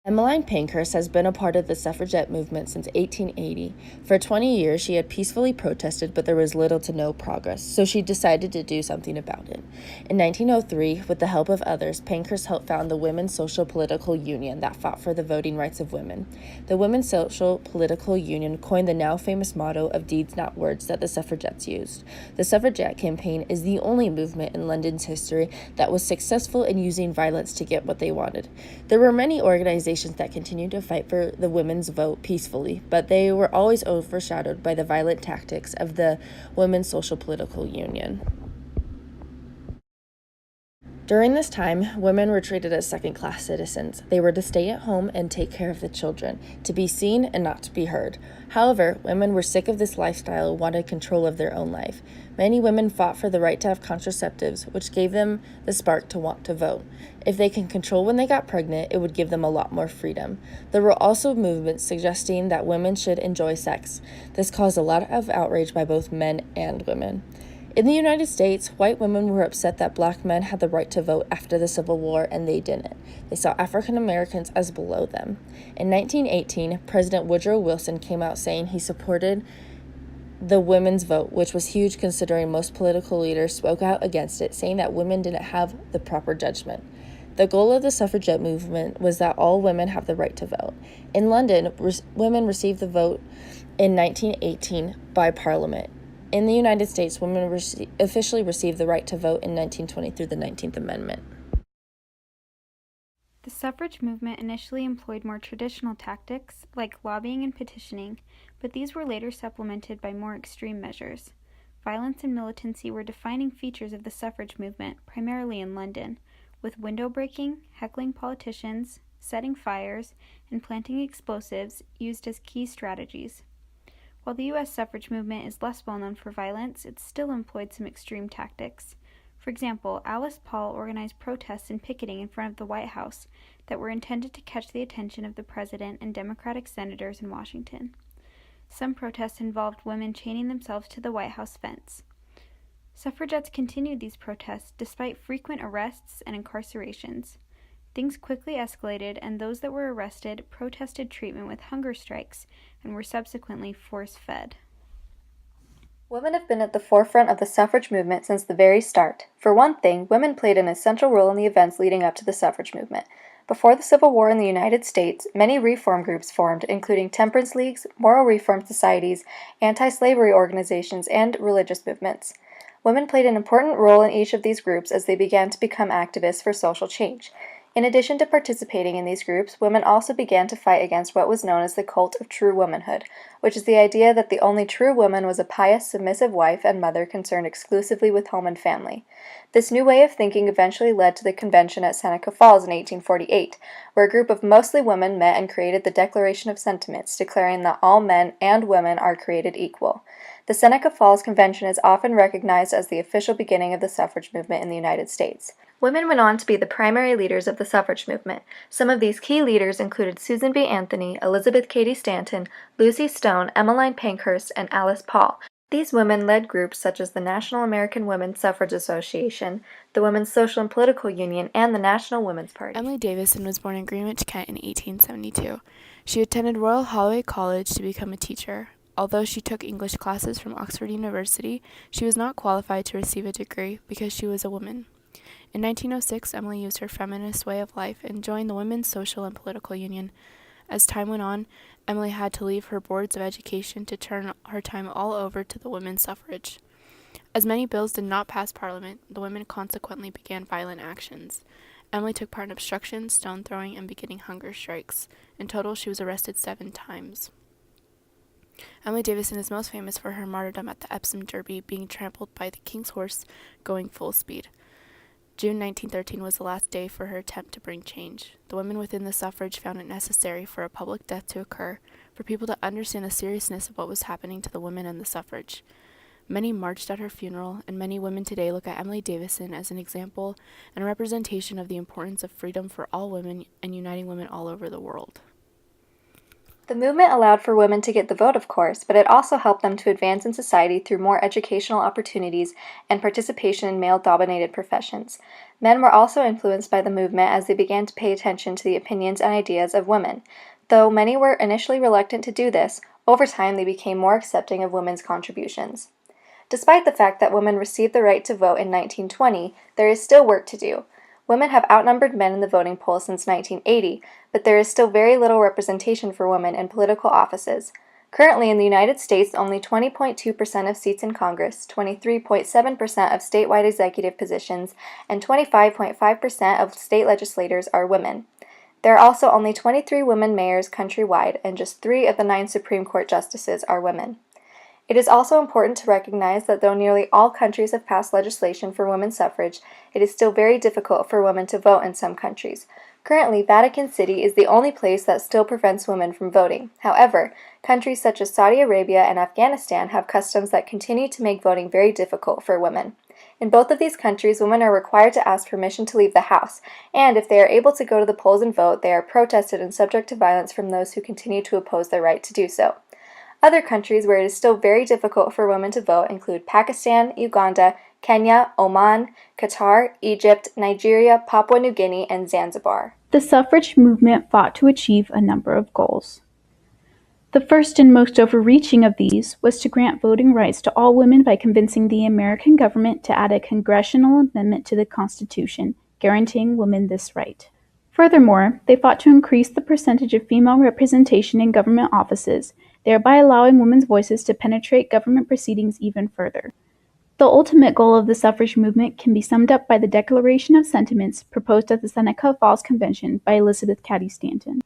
Emmeline Pankhurst has been a part of the suffragette movement since 1880. For 20 years, she had peacefully protested, but there was little to no progress, so she decided to do something about it. In 1903, with the help of others, Pankhurst helped found the Women's Social Political Union that fought for the voting rights of women. The Women's Social Political Union coined the now famous motto of deeds, not words, that the suffragettes used. The suffragette campaign is the only movement in London's history that was successful in using violence to get what they wanted. There were many organizations that continued to fight for the women's vote peacefully, but they were always overshadowed by the violent tactics of the Women's Social Political Union. During this time, women were treated as second-class citizens. They were to stay at home and take care of the children, to be seen and not to be heard. However, women were sick of this lifestyle and wanted control of their own life. Many women fought for the right to have contraceptives, which gave them the spark to want to vote. If they can control when they got pregnant, it would give them a lot more freedom. There were also movements suggesting that women should enjoy sex. This caused a lot of outrage by both men and women. In the United States, white women were upset that black men had the right to vote after the Civil War, and they didn't. They saw African Americans as below them. In 1918, President Woodrow Wilson came out saying he supported the women's vote, which was huge considering most political leaders spoke out against it, saying that women didn't have the proper judgment. The goal of the suffragette movement was that all women have the right to vote. In London, women received the vote in 1918 by Parliament. In the United States, women officially received the right to vote in 1920 through the 19th Amendment. The suffrage movement initially employed more traditional tactics, like lobbying and petitioning, but these were later supplemented by more extreme measures. Violence and militancy were defining features of the suffrage movement, primarily in London, with window breaking, heckling politicians, setting fires, and planting explosives used as key strategies. While the U.S. suffrage movement is less well known for violence, it still employed some extreme tactics. For example, Alice Paul organized protests and picketing in front of the White House that were intended to catch the attention of the president and Democratic senators in Washington. Some protests involved women chaining themselves to the White House fence. Suffragettes continued these protests despite frequent arrests and incarcerations. Things quickly escalated, and those that were arrested protested treatment with hunger strikes and were subsequently force-fed. Women have been at the forefront of the suffrage movement since the very start. For one thing, women played an essential role in the events leading up to the suffrage movement. Before the Civil War in the United States, many reform groups formed, including temperance leagues, moral reform societies, anti-slavery organizations, and religious movements. Women played an important role in each of these groups as they began to become activists for social change. In addition to participating in these groups, women also began to fight against what was known as the cult of true womanhood, which is the idea that the only true woman was a pious, submissive wife and mother concerned exclusively with home and family. This new way of thinking eventually led to the convention at Seneca Falls in 1848, where a group of mostly women met and created the Declaration of Sentiments, declaring that all men and women are created equal. The Seneca Falls Convention is often recognized as the official beginning of the suffrage movement in the United States. Women went on to be the primary leaders of the suffrage movement. Some of these key leaders included Susan B. Anthony, Elizabeth Cady Stanton, Lucy Stone, Emmeline Pankhurst, and Alice Paul. These women led groups such as the National American Women's Suffrage Association, the Women's Social and Political Union, and the National Women's Party. Emily Davison was born in Greenwich, Kent in 1872. She attended Royal Holloway College to become a teacher. Although she took English classes from Oxford University, she was not qualified to receive a degree because she was a woman. In 1906, Emily used her feminist way of life and joined the Women's Social and Political Union. As time went on, Emily had to leave her boards of education to turn her time all over to the women's suffrage. As many bills did not pass Parliament, the women consequently began violent actions. Emily took part in obstruction, stone throwing, and beginning hunger strikes. In total, she was arrested 7 times. Emily Davison is most famous for her martyrdom at the Epsom Derby, being trampled by the king's horse going full speed. June 1913 was the last day for her attempt to bring change. The women within the suffrage found it necessary for a public death to occur, for people to understand the seriousness of what was happening to the women and the suffrage. Many marched at her funeral, and many women today look at Emily Davison as an example and a representation of the importance of freedom for all women and uniting women all over the world. The movement allowed for women to get the vote, of course, but it also helped them to advance in society through more educational opportunities and participation in male-dominated professions. Men were also influenced by the movement as they began to pay attention to the opinions and ideas of women. Though many were initially reluctant to do this, over time they became more accepting of women's contributions. Despite the fact that women received the right to vote in 1920, there is still work to do. Women have outnumbered men in the voting polls since 1980, but there is still very little representation for women in political offices. Currently in the United States, only 20.2% of seats in Congress, 23.7% of statewide executive positions, and 25.5% of state legislators are women. There are also only 23 women mayors countrywide, and just 3 of the 9 Supreme Court justices are women. It is also important to recognize that though nearly all countries have passed legislation for women's suffrage, it is still very difficult for women to vote in some countries. Currently, Vatican City is the only place that still prevents women from voting. However, countries such as Saudi Arabia and Afghanistan have customs that continue to make voting very difficult for women. In both of these countries, women are required to ask permission to leave the house, and if they are able to go to the polls and vote, they are protested and subject to violence from those who continue to oppose their right to do so. Other countries where it is still very difficult for women to vote include Pakistan, Uganda, Kenya, Oman, Qatar, Egypt, Nigeria, Papua New Guinea, and Zanzibar. The suffrage movement fought to achieve a number of goals. The first and most overreaching of these was to grant voting rights to all women by convincing the American government to add a congressional amendment to the Constitution, guaranteeing women this right. Furthermore, they fought to increase the percentage of female representation in government offices, thereby allowing women's voices to penetrate government proceedings even further. The ultimate goal of the suffrage movement can be summed up by the Declaration of Sentiments proposed at the Seneca Falls Convention by Elizabeth Cady Stanton.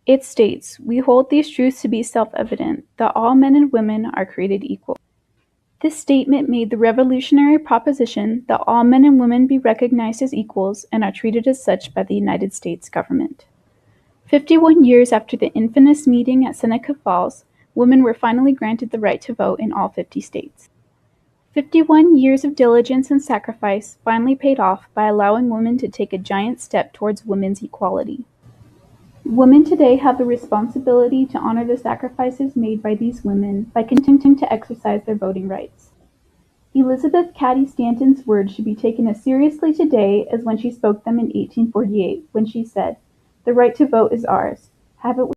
It states, "We hold these truths to be self-evident, that all men and women are created equal." This statement made the revolutionary proposition that all men and women be recognized as equals and are treated as such by the United States government. 51 years after the infamous meeting at Seneca Falls, women were finally granted the right to vote in all 50 states. 51 years of diligence and sacrifice finally paid off by allowing women to take a giant step towards women's equality. Women today have the responsibility to honor the sacrifices made by these women by continuing to exercise their voting rights. Elizabeth Cady Stanton's words should be taken as seriously today as when she spoke them in 1848, when she said, "The right to vote is ours. Have it